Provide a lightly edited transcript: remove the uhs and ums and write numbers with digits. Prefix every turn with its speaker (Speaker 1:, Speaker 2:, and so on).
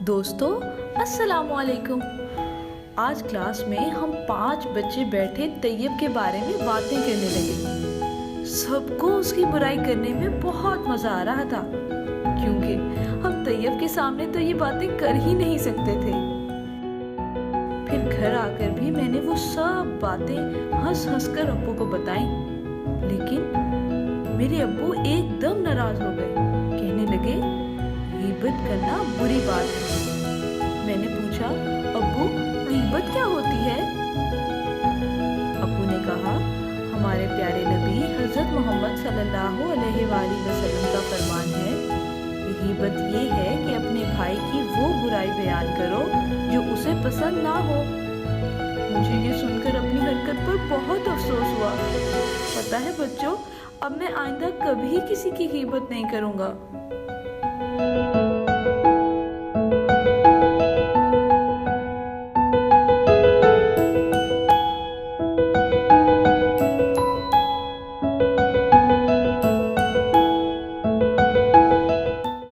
Speaker 1: दोस्तों अस्सलाम वालेकुम। आज क्लास में हम 5 बच्चे बैठे तैयब के बारे में बातें करने लगे। सबको उसकी बुराई करने में बहुत मज़ा आ रहा था, क्योंकि हम तैयब के सामने तो ये बातें कर ही नहीं सकते थे। फिर घर आकर भी मैंने वो सब बातें हंस हंस कर अब्बू को बताई, लेकिन मेरे अब्बू एकदम नाराज हो गए। कहने लगे गीबत करना बुरी बात है। मैंने पूछा, अब्बू गीबत क्या होती है? अब्बू ने कहा, हमारे प्यारे नबी हज़रत मोहम्मद सल्लल्लाहु अलैहि वसल्लम का फरमान है, गीबत ये है कि अपने भाई की वो बुराई बयान करो जो उसे पसंद ना हो। मुझे ये सुनकर अपनी हरकत पर बहुत अफसोस हुआ। पता है बच्चों, अब मैं आइंदा कभी किसी की गीबत नहीं करूँगा।